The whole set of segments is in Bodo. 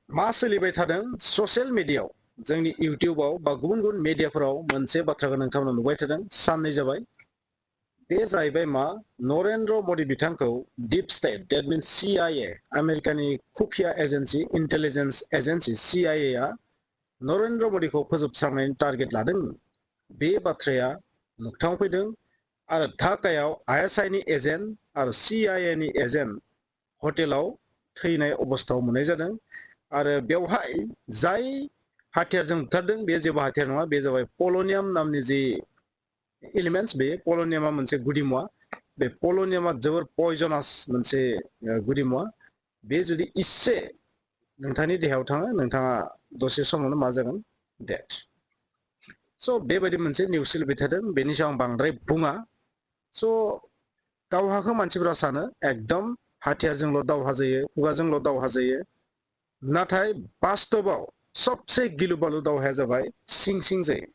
मा सोलिबाय थादों ससियेल मिडियायाव जोंनि इउटिउबाव बा गुबुन गुबुन मिडियाफोराव मोनसे बाथ्राखौ नोंथांमोना नुबाय थादों साननै जाबाय बे जाहैबाय मा नरेन्द्र मदि बिथांखौ deep state that means CIA आमेरिकानि खुफिया एजेन्सि इंटेलिजेंस एजेन्सि CIA आ नरेन्द्र मदिखौ फोजोबस्रांनायनि टारगेट लादों बे बाथ्राया मोगथाङाव फैदों आरो ढाकायाव ISI नि एजेन्ट आरो CIA नि एजेन्ट हटेलाव थैनाय अबस्थायाव मोननाय जादों आरो बेवहाय जाय हाथियारजों बुथारदों बे जेबो हाथियार नङा बे जाबाय पल'नियाम नामनि जि एलिमेन्ट्स बे पल'नियामा मोनसे गुदिमुवा बे पल'नियामा जोबोर पयजनास मोनसे गुदिमुवा बे जुदि इसे नोंथांनि देहायाव थाङो नोंथाङा दसे समावनो मा जागोन डेथ स' बेबायदि मोनसे निउस सोलिबाय थादों बेनि सायाव आं बांद्राय बुङा स' दावहाखौ मानसिफोरा सानो एकदम हाथियारजोंल' दावहा जायो खुगाजोंल' दावहा जायो नाथाय बास्तबाव सबसे गिलु बालु दावहाया जाबाय सिं सिं जायो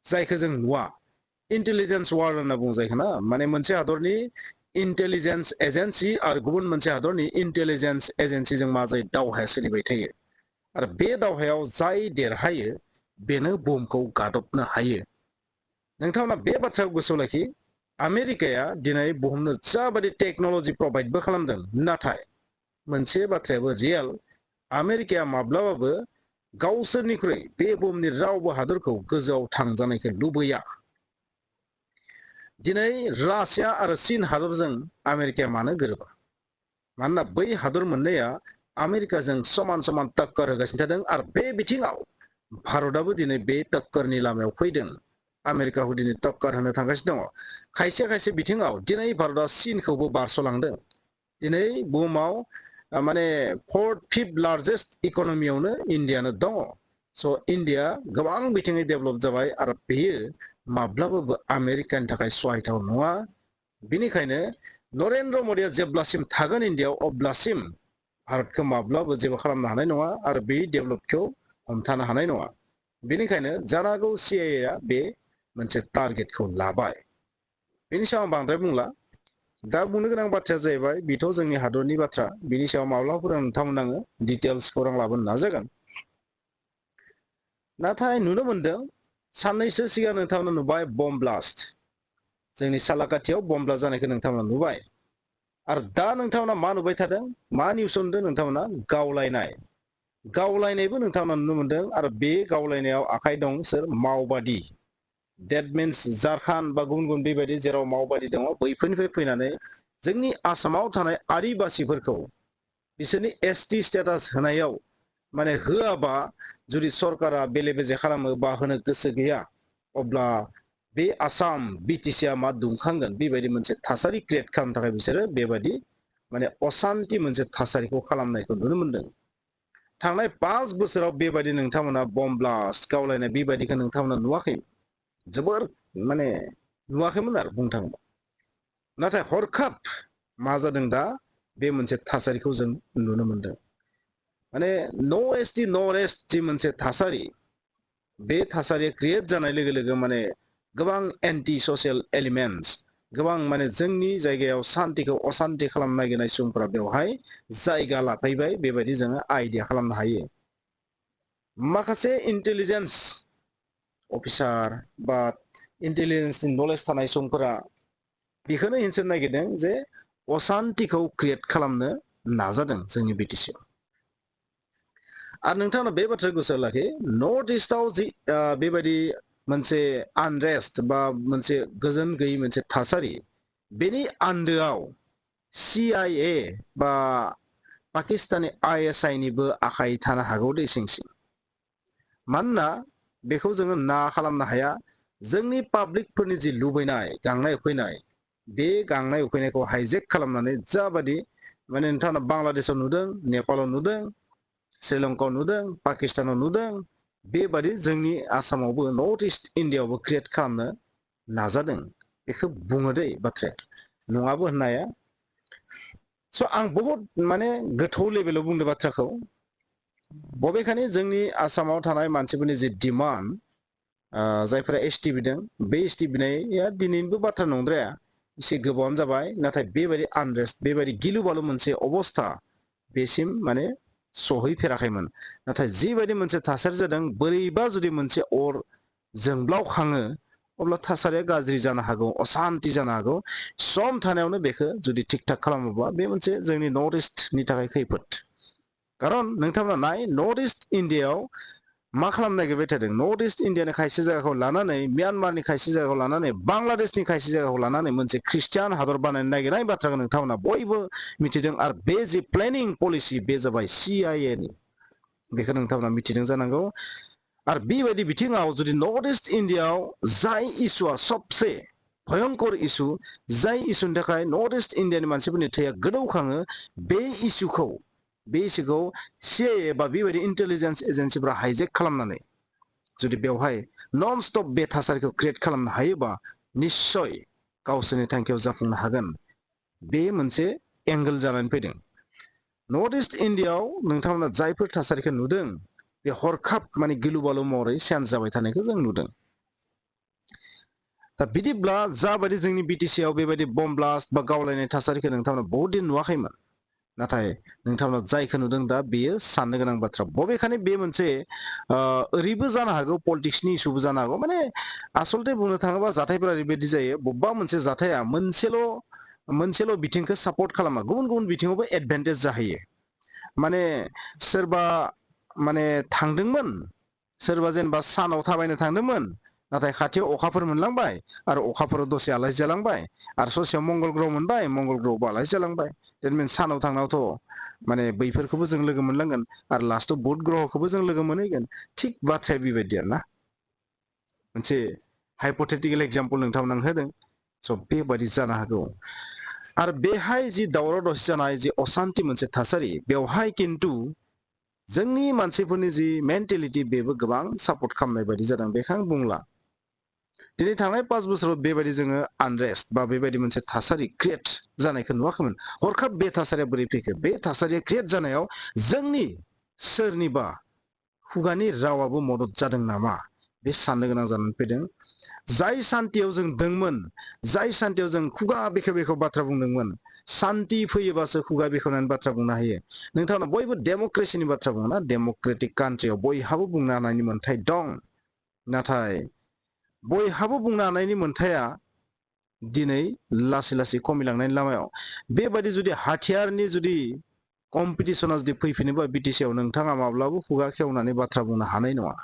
जायखौ जों नुवा इंटेलिजेंस वार होनना बुङो जायखौ ना माने मोनसे हादरनि इंटेलिजेंस एजेन्सि आरो गुबुन मोनसे हादरनि इंटेलिजेंस एजेन्सिजों मा जायो दावहाया सोलिबाय थायो आरो बे दावहायाव जाय देरहायो बेनो बुहुमखौ गादबनो हायो नोंथांमोना बे बाथ्राखौ गोसोआव लाखि आमेरिकाया दिनै बुहुमनो जाबायदि टेक्न'लजि प्रभाइडबो खालामदों नाथाय मोनसे बाथ्रायाबो रियेल आमेरिकाया माब्लाबाबो गावसोरनिख्रुइ बे बुहुमनि रावबो हादरखौ गोजौआव थांजानायखौ लुबैया दिनै रासिया आरो चीन हादरजों आमेरिकाया मानो गोरोबा मानोना बै हादर मोननैया आमेरिकाजों समान समान टक्कर होगासिनो थादों आरो बे बिथिङाव भारतआबो दिनै बे टक्करनि लामायाव फैदों आमेरिकाखौ दिनै टक्कर होनो थांगासिनो दङ खायसे खायसे बिथिङाव दिनै भारतआ चीनखौबो बारस'लांदों दिनै बुहुमाव माने 4th 5th लार्जेस्ट इकनमियावनो इन्डियानो दङ स' इन्डिया गोबां बिथिङै डेभेलप जाबाय आरो बेयो माब्लाबाबो आमेरिकानि थाखाय सहायथाव नङा बेनिखायनो नरेन्द्र मदिया जेब्लासिम थागोन इन्डियायाव अब्लासिम भारतखौ माब्लाबो जेबो खालामनो हानाय नङा आरो बे डेभेलपखौ हमथानो हानाय नङा बेनिखायनो जानांगौ CIA आ बे मोनसे टारगेटखौ लाबाय बेनि सायाव आं बांद्राय बुंला दा बुंनो गोनां बाथ्राया जाहैबाय बेथ' जोंनि हादरनि बाथ्रा बिनि सायाव माब्लाबाफोर नोंथांमोन आङो डिटेल्स खौरां लाबोनो नाजागोन नाथाय नुनो मोनदों साननैसो सिगां नोंथांमोना नुबाय बम ब्लास्ट जोंनि सालाकाथियाव बम ब्लास्ट जानायखौ नोंथांमोना नुबाय आरो दा नोंथांमोना मा नुबाय थादों मा निउस नुदों नोंथांमोना गावलायनायबो नोंथांमोना नुनो मोनदों आरो बे गावलायनायाव आखाइ दं सोर मावबादि डेट मीन्स झारखन्ड बा गुबुन गुबुन बेबायदि जेराव मावबादि दङ बैफोरनिफ्राय फैनानै जोंनि आसामाव थानाय आदिबासिफोरखौ बिसोरनि ST स्टेटास होनायाव माने होआबा जुदि सरकारा बेले बेजे खालामो बा होनो गोसो गैया अब्ला बे आसाम BTC आ मा दुंखांगोन बेबायदि मोनसे थासारि क्रिएट खालामनो थाखाय बिसोरो बेबायदि माने असान्ति मोनसे थासारिखौ खालामनायखौ नुनो मोनदों थांनाय 5 बोसोराव बेबायदि नोंथांमोना बम ब्लास्ट गावलायनाय बेबायदिखौ नोंथांमोना नुवाखै जोबोर माने नुवाखैमोन आरो बुंनो थाङोब्ला नाथाय हरखाब मा जादों दा बे मोनसे थासारिखौ जों नुनो मोनदों माने नो एसटि नो रेस्ट जि मोनसे थासारि बे थासारिया क्रिएट जानाय लोगो लोगो माने गोबां एन्टि ससियेल एलिमेन्ट्स गोबां माने जोंनि जायगायाव सान्तिखौ असान्ति खालामनो नागिरनाय सुबुंफोरा बेवहाय जायगा लाफैबाय बेबायदि जोङो आइडिया खालामनो हायो माखासे इंटेलिजेंस अफिसार बा इंटेलिजेंसनि नलेज थानाय सुबुंफोरा बेखौनो हिनसनो नागिरदों जे असान्तिखौ क्रिएट खालामनो नाजादों जोंनि BTC आव आरो नोंथांमोना बे बाथ्राखौ गोसोआव लाखि नर्थ इस्टआव जि बेबायदि मोनसे आनरेस्ट बा मोनसे गोजोन गैयै मोनसे थासारि बेनि आन्दोआव CIA बा पाकिस्तानी ISI निबो आखाइ थानो हागौ दै सिं सिं मानोना बेखौ जोङो ना खालामनो हाया जोंनि पाब्लिकफोरनि जि लुबैनाय गांनाय उखैनाय बे गांनाय उखैनायखौ हाइजेक खालामनानै जाबादि माने नोंथांमोना बांलादेशआव नुदों नेपालाव नुदों श्रीलंकायाव नुदों पाकिस्तानाव नुदों बेबादि जोंनि आसामावबो नर्थ इस्ट इन्डियायावबो क्रिएट खालामनो नाजादों बेखौ बुङो दै बाथ्राया नङाबो होननो हाया स' आं बहुत माने गोथौ लेभेलाव बुंदों बाथ्राखौ बबेखानि जोंनि आसामाव थानाय मानसिफोरनि जि डिमान्ड जायफोरा ST बिदों बे ST बिनाया दिनैनिबो बाथ्रा नंद्राया एसे गोबावानो जाबाय नाथाय बेबायदि आनरेस्ट बेबायदि गिलु बालु मोनसे अबस्था बेसिम माने सहैफेराखैमोन नाथाय जिबायदि मोनसे थासारि जादों बोरैबा जुदि मोनसे अर जोंब्लाव खाङो अब्ला थासारिया गाज्रि जानो हागौ असान्ति जानो हागौ सम थानायावनो बेखौ जुदि थिक थाक खालामोबा बे मोनसे जोंनि नर्थ इस्टनि थाखाय खैफोद खारन नोंथांमोना नाय नर्थ इस्ट इण्डियायाव मा खालामनो नागिरबाय थादों नर्थ इस्ट इण्डियानि खायसे जायगाखौ लानानै म्यानमारनि खायसे जायगाखौ लानानै बांलादेशनि खायसे जायगाखौ लानानै मोनसे ख्रिस्टियान हादर बानायनो नागिरनाय बाथ्राखौ नोंथांमोना बयबो मिथिदों आरो बे जि प्लेनिं पलिसि बे जाबाय CIA नि बेखौ नोंथांमोना मिथिदों जानांगौ आरो बेबायदि बिथिङाव जुदि नर्थ इस्ट इण्डियायाव जाय इस्युआ सबसे भयंकर इस्यु जाय इस्युनि थाखाय नर्थ इस्ट इण्डियानि मानसिफोरनि थैया गोदौखाङो बे इस्युखौ CIA बा बेबायदि इन्टेलिजेन्स एजेन्सिफोरा हाइजेक खालामनानै जुदि बेवहाय नन स्टप बे थासारिखौ क्रिएट खालामनो हायोबा निश्चय गावसोरनि थांखियाव जाफुंनो हागोन बे मोनसे एंगल जानानै फैदों नर्थ इस्ट इण्डियायाव नोंथांमोना जायफोर थासारिखौ नुदों बे हरखाब माने गिलु बालु महरै चेन्ज जाबाय थानायखौ जों नुदों दा बिदिब्ला जाबायदि जोंनि BTC आव बेबायदि बम ब्लास्ट बा गावलायनाय थासारिखौ नोंथांमोना बहुत दिन नुवाखैमोन नाथाय नोंथांमोना जायखौ नुदों दा बेयो साननो गोनां बाथ्रा बबेखानि बे मोनसे ओरैबो जानो हागौ पलिटिक्सनि इस्युबो जानो हागौ माने आसलते बुंनो थाङोबा जाथायफोरा ओरैबायदि जायो बबेबा मोनसे जाथाया मोनसेल' बिथिंखौ सापर्ट खालामा गुबुन गुबुन बिथिङावबो एडभान्टेज जाहैयो माने सोरबा माने थांदोंमोन सोरबा जेनेबा सानाव थाबायनो थांदोंमोन नाथाय खाथियाव अखाफोर मोनलांबाय आरो अखाफोराव दसे आलासि जालांबाय आरो ससेयाव मंगल ग्रह मोनबाय मंगल ग्रहआवबो आलासि जालांबाय देट मिन्स सानाव थांनायावथ' माने बैफोरखौबो जों लोगो मोनलांगोन आरो लास्टआव बुध ग्रहखौबो जों लोगो मोनहैगोन थिग बाथ्राया बेबायदि आरोना मोनसे हाइपथेटिकेल एग्जाम्पल नोंथांमोन आं होदों स' बेबायदि जानो हागौ आरो बेहाय जि दावराव दावसि जानाय जि असान्ति मोनसे थासारि बेवहाय खिन्थु जोंनि मानसिफोरनि जि मेन्टेलिटि बेबो गोबां सापर्ट खालामनाय बायदि जादों बेखौ आं बुंला दिनै थांनाय 5 बोसोराव बेबायदि जोङो आनरेस्ट बा बेबायदि मोनसे थासारि क्रिएट जानायखौ नुवाखैमोन हरखाब बे थासारिया बोरै फैखो बे थासारिया क्रिएट जानायाव जोंनि सोरनिबा खुगानि रावाबो मदद जादों नामा बे साननो गोनां जानानै फैदों जाय सान्तियाव जों दंमोन जाय सान्तियाव जों खुगा बेखे बेखे बाथ्रा बुंदोंमोन सान्ति फैयोबासो खुगा बेखेवनानै बाथ्रा बुंनो हायो नोंथांमोना बयबो डेम'क्रेसिनि बाथ्रा बुङो ना डेम'क्रेटिक कान्ट्रियाव बयहाबो बुंनो हानायनि मोन्थाय दं नाथाय बयहाबो बुंनो हानायनि मोन्थाया दिनै लासै लासै खमिलांनायनि लामायाव बेबायदि जुदि हाथियारनि जुदि कम्पिटिसना जुदि फैफिनोबा BTC आव नोंथाङा माब्लाबो खुगा खेवनानै बाथ्रा बुंनो हानाय नङा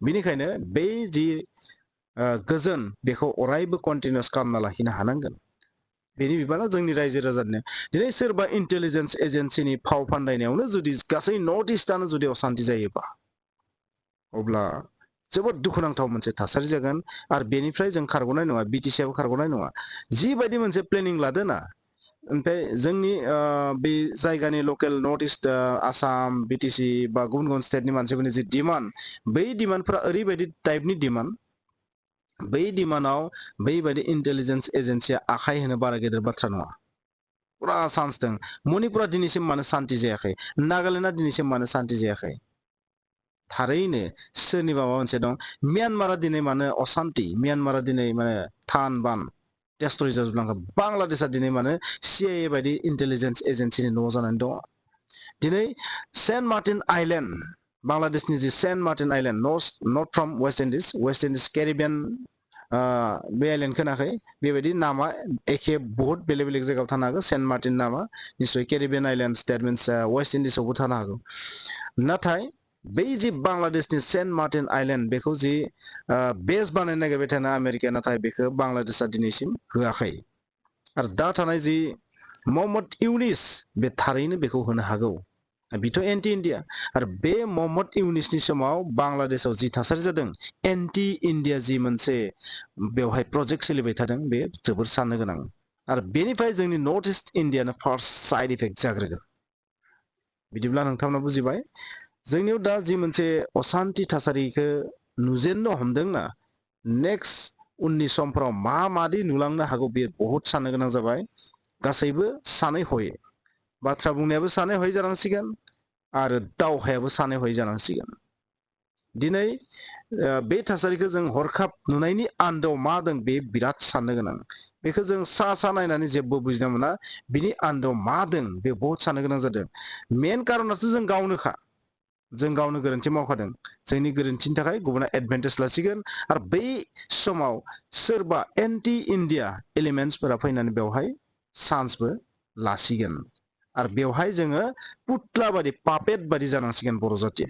बेनिखायनो बै जि गोजोन बेखौ अरायबो कन्टिनिउस खालामना लाखिनो हानांगोन बेनि बिबाना जोंनि रायजो राजानिनो दिनै सोरबा इन्टेलिजेन्स एजेन्सिनि फाव फान्दायनायावनो जुदि गासै नर्थ इस्टआनो जुदि असान्ति जायोबा अब्ला जोबोद दुखुनांथाव मोनसे थासारि जागोन आरो बेनिफ्राय जों खारग'नाय नङा BTC आबो खारग'नाय नङा जिबायदि मोनसे प्लेनिं लादो ना ओमफ्राय जोंनि बे जायगानि लकेल नर्थ इस्ट आसाम BTC बा गुबुन गुबुन स्टेटनि मानसिफोरनि जि डिमान्ड बै डिमान्डफोरा ओरैबायदि टाइपनि डिमान्ड बै डिमान्डआव बैबायदि इन्टेलिजेन्स एजेन्सिया आखाइ होनो बारा गेदेर बाथ्रा नङा पुरा चान्स दं मणिपुरा दिनैसिम मानो शान्ति जायाखै नागालेण्डआ दिनैसिम मानो शान्ति जायाखै थारैनो सोरनिबा माबा मोनसे दं म्यानमारा दिनै मानो अशान्ति म्यानमारा दिनै माने थान बान डेस्ट्रय जाजोबलांगोन बांलादेशआ दिनै मानो CIA बायदि इन्टेलिजेन्स एजेन्सिनि न' जानानै दङ दिनै सेन्ट मार्टिन आइलेण्ड बांलादेशनि जि Saint Martin island not from West Indies Caribbean बे आइलेण्ड खोनाखै बेबायदि नामा एखे बहुत बेलेग बेलेग जायगायाव थानो हागौ सेन्ट मार्टिन नामा निश्चय Caribbean island that means West इन्डिजआवबो थानो हागौ नाथाय बै जि बांलादेशनि सेन्ट मार्टिन आइलेण्ड बेखौ जि बेस बानायनो नागिरबाय थानाय आमेरिकाया नाथाय बेखौ बांलादेशआ दिनैसिम होआखै आरो दा थानाय जि मोहम्मद इउनिस बे थारैनो बेखौ होनो हागौ बेथ' एन्टि इन्डिया आरो बे मोहम्मद इउनिसनि समाव बांलादेशआव जि थासारि जादों एन्टि इन्डिया जि मोनसे बेवहाय प्रजेक्ट सोलिबाय थादों बे जोबोर साननो गोनां आरो बेनिफ्राय जोंनि नर्थ इस्ट इण्डियानो फार्स्ट साइड इफेक्ट जाग्रोगोन बिदिब्ला नोंथांमोना बुजिबाय जोंनियाव दा जि मोनसे अशान्ति थासारिखौ नुजेननो हमदोंना नेक्स्ट उननि समफोराव माबादि नुलांनो हागौ बे बहुत साननो गोनां जाबाय गासैबो सानै हयै बाथ्रा बुंनायाबो सानै हयै जानांसिगोन आरो दावहायाबो सानै हयै जानांसिगोन दिनै बे थासारिखौ जों हरखाब नुनायनि आन्दोआव मा दं बे बिराद साननो गोनां बेखौ जों सा नायनानै जेबो बुजिनो मोना बिनि आन्दोआव मा दं बे बहुत साननो गोनां जादों मेन कारनाथ' जों गावनोखा जों गावनो गोरोन्थि मावखादों जोंनि गोरोन्थिनि थाखाय गुबुना एडभान्टेज लासिगोन आरो बै समाव सोरबा एन्टि इन्डिया एलिमेन्ट्सफोरा फैनानै बेवहाय चान्सबो लासिगोन आरो बेवहाय जोङो पुतला बादि पापेट बादि जानांसिगोन बर' जाथिया